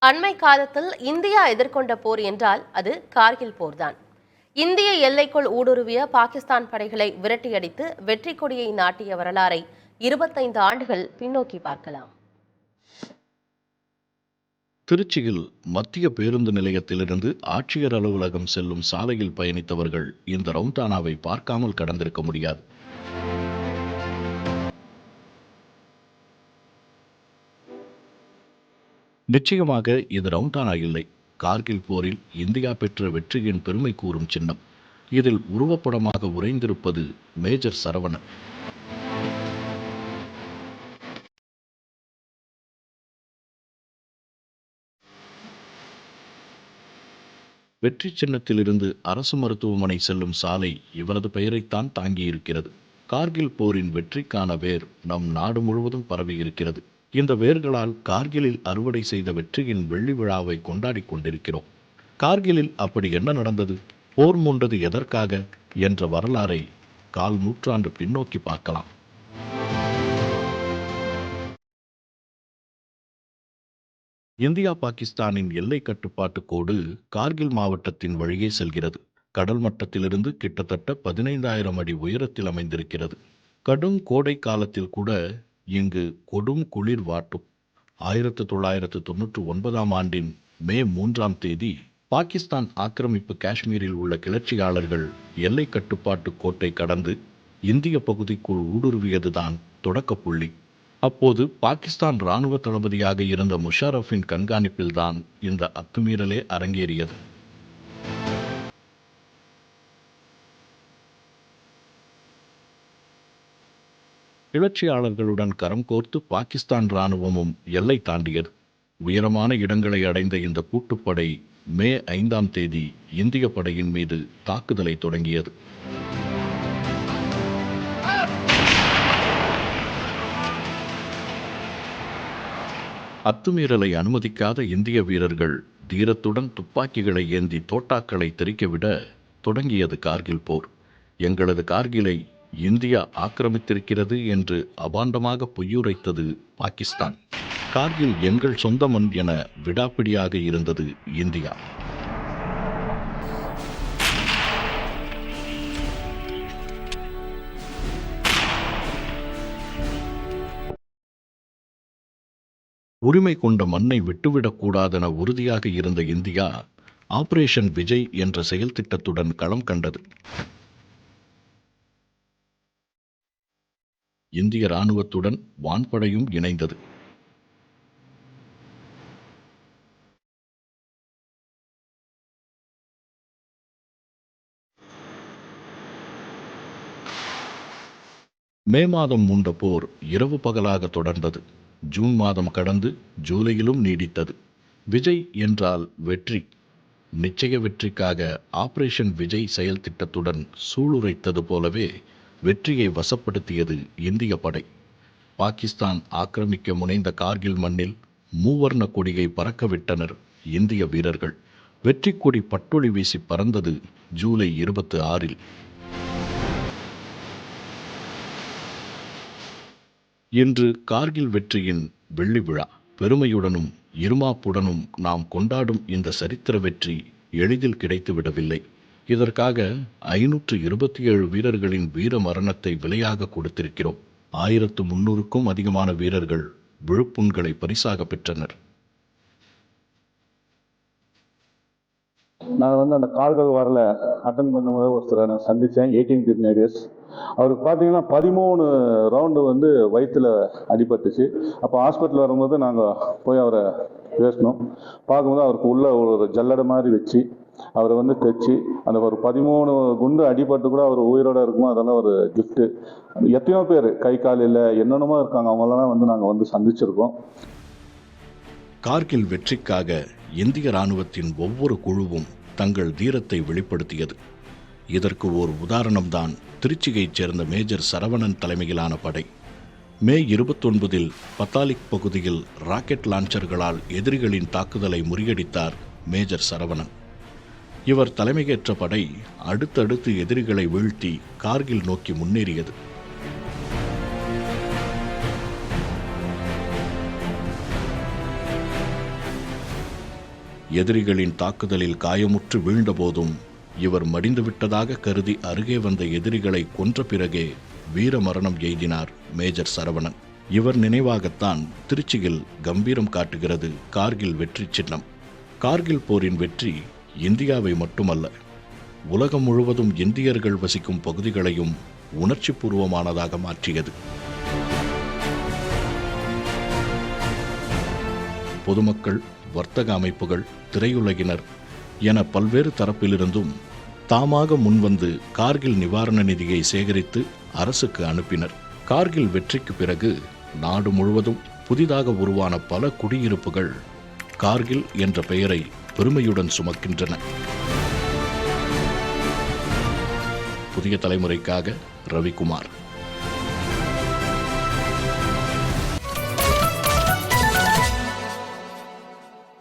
அண்மை காலத்தில் இந்தியா எதிர்கொண்ட போர் என்றால் அது கார்கில் போர்தான். இந்திய எல்லைக்குள் ஊடுருவிய பாகிஸ்தான் படைகளை விரட்டியடித்து வெற்றி கொடியை நாட்டிய வரலாறை 25 ஆண்டுகள் பின்னோக்கி பார்க்கலாம். திருச்சியில் மத்திய பேருந்து நிலையத்திலிருந்து ஆட்சியர் அலுவலகம் செல்லும் சாலையில் பயணித்தவர்கள் இந்த ரவுண்டானாவை பார்க்காமல் கடந்திருக்க முடியாது. நிச்சயமாக இது ரவுண்டானா இல்லை, கார்கில் போரில் இந்தியா பெற்ற வெற்றியின் பெருமை கூறும் சின்னம். இதில் உருவப்படமாக உறைந்திருப்பது மேஜர் சரவணன். வெற்றி சின்னத்திலிருந்து அரசு மருத்துவமனை செல்லும் சாலை இவரது பெயரைத்தான் தாங்கியிருக்கிறது. கார்கில் போரின் வெற்றிக்கான வேர் நம் நாடு முழுவதும் பரவியிருக்கிறது. இந்த வேர்களால் கார்கிலில் அறுவடை செய்த வெற்றியின் வெள்ளி விழாவை கொண்டாடி கொண்டிருக்கிறோம். கார்கிலில் அப்படி என்ன நடந்தது, போர் மூண்டது எதற்காக என்ற வரலாறை கால் நூற்றாண்டு பின்னோக்கி பார்க்கலாம். இந்தியா பாகிஸ்தானின் எல்லை கட்டுப்பாட்டு கோடு கார்கில் மாவட்டத்தின் வழியே செல்கிறது. கடல் மட்டத்திலிருந்து கிட்டத்தட்ட 15,000 அடி உயரத்தில் அமைந்திருக்கிறது. கடும் கோடை காலத்தில் கூட இங்கு கொடும் குளிர் வாட்டும். 1999ஆம் ஆண்டின் மே 3ஆம் தேதி பாகிஸ்தான் ஆக்கிரமிப்பு காஷ்மீரில் உள்ள கிளர்ச்சியாளர்கள் எல்லை கட்டுப்பாட்டு கோட்டை கடந்து இந்திய பகுதிக்குள் ஊடுருவியதுதான் தொடக்கப்புள்ளி. அப்போது பாகிஸ்தான் இராணுவ தளபதியாக இருந்த முஷாரஃபின் கண்காணிப்பில்தான் இந்த அத்துமீறலே அரங்கேறியது. கிளர்ச்சியாளர்களுடன் கரம் கோர்த்து பாகிஸ்தான் இராணுவமும் எல்லை தாண்டியது. உயரமான இடங்களை அடைந்த இந்த கூட்டுப்படை மே 5ஆம் தேதி இந்திய படையின் மீது தாக்குதலை தொடங்கியது. அத்துமீறலை அனுமதிக்காத இந்திய வீரர்கள் தீரத்துடன் துப்பாக்கிகளை ஏந்தி தோட்டாக்களை தெறிக்கவிட தொடங்கியது கார்கில் போர். எங்களது கார்கிலை இந்தியா ஆக்கிரமித்திருக்கிறது என்று அபாண்டமாக பொய்யுரைத்தது பாகிஸ்தான். கார்கில் எங்கள் சொந்த மண் என விடாப்பிடியாக இருந்தது இந்தியா. உரிமை கொண்ட மண்ணை விட்டுவிடக்கூடாதென உறுதியாக இருந்த இந்தியா ஆபரேஷன் விஜய் என்ற செயல் திட்டத்துடன் களம் கண்டது. இந்திய இராணுவத்துடன் வான்படையும் இணைந்தது. மே மாதம் மூண்ட போர் இரவு பகலாக தொடர்ந்தது. ஜூன் மாதம் கடந்து ஜூலையிலும் நீடித்தது. விஜய் என்றால் வெற்றி. நிச்சய வெற்றிக்காக ஆபரேஷன் விஜய் செயல் திட்டத்துடன் சூளுரைத்தது போலவே வெற்றியை வசப்படுத்தியது இந்திய படை. பாகிஸ்தான் ஆக்கிரமிக்க முனைந்த கார்கில் மண்ணில் மூவர்ண கொடியை பறக்கவிட்டனர் இந்திய வீரர்கள். வெற்றி கொடி பட்டொளி வீசி பறந்தது ஜூலை 26இல். இன்று கார்கில் வெற்றியின் வெள்ளி விழா. பெருமையுடனும் இருமாப்புடனும் நாம் கொண்டாடும் இந்த சரித்திர வெற்றி எளிதில் கிடைத்துவிடவில்லை. இதற்காக 527 வீரர்களின் வீர மரணத்தை விலையாக கொடுத்திருக்கிறோம். 1300க்கும் அதிகமான வீரர்கள் விழுப்புண்களை பரிசாக பெற்றனர். நான் அந்த கார்கில் வரல அட்டன் பண்ணும்போது ஒருத்தரை நான் சந்தித்தேன். 18 பிரிகேடியர்ஸ். அவருக்கு பார்த்தீங்கன்னா 13 ரவுண்டு வயிற்றில் அடிபட்டுச்சு. அப்போ ஹாஸ்பிட்டல் வரும்போது நாங்கள் போய் அவரை பேசணும். பார்க்கும்போது அவருக்கு உள்ள ஒரு ஜல்லடை மாதிரி வச்சு அவரை தைச்சி அந்த ஒரு 13 குண்டு அடிபட்டு கூட அவர் உயிரோட இருக்குமோ அதெல்லாம் ஒரு கிஃப்ட்டு. எத்தனையோ பேர் கை கால் இல்லை என்னென்னமோ இருக்காங்க, அவங்களெல்லாம் நாங்கள் சந்திச்சிருக்கோம். கார்கில் வெற்றிக்காக இந்திய இராணுவத்தின் ஒவ்வொரு குழுவும் தங்கள் தீரத்தை வெளிப்படுத்தியது. இதற்கு ஓர் உதாரணம்தான் திருச்சியைச் சேர்ந்த மேஜர் சரவணன் தலைமையிலான படை. மே 29இல் பத்தாலிக் பகுதியில் ராக்கெட் லான்ச்சர்களால் எதிரிகளின் தாக்குதலை முறியடித்தார் மேஜர் சரவணன். இவர் தலைமையேற்ற படை அடுத்தடுத்து எதிரிகளை வீழ்த்தி கார்கில் நோக்கி முன்னேறியது. எதிரிகளின் தாக்குதலில் காயமுற்று வீழ்ந்தபோதும் இவர் மடிந்துவிட்டதாக கருதி அருகே வந்த எதிரிகளை கொன்ற பிறகே வீர மரணம் எய்தினார் மேஜர் சரவணன். இவர் நினைவாகத்தான் திருச்சியில் கம்பீரம் காட்டுகிறது கார்கில் வெற்றி சின்னம். கார்கில் போரின் வெற்றி இந்தியாவை மட்டுமல்ல, உலகம் முழுவதும் இந்தியர்கள் வசிக்கும் பகுதிகளையும் உணர்ச்சி பூர்வமானதாக மாற்றியது. பொதுமக்கள், வர்த்தக அமைப்புகள், திரையுலகினர் என பல்வேறு தரப்பிலிருந்தும் தாமாக முன்வந்து கார்கில் நிவாரண நிதியை சேகரித்து அரசுக்கு அனுப்பினர். கார்கில் வெற்றிக்கு பிறகு நாடு முழுவதும் புதிதாக உருவான பல குடியிருப்புகள் கார்கில் என்ற பெயரை பெருமையுடன் சுமக்கின்றன. புதிய தலைமுறைக்காக ரவிக்குமார்.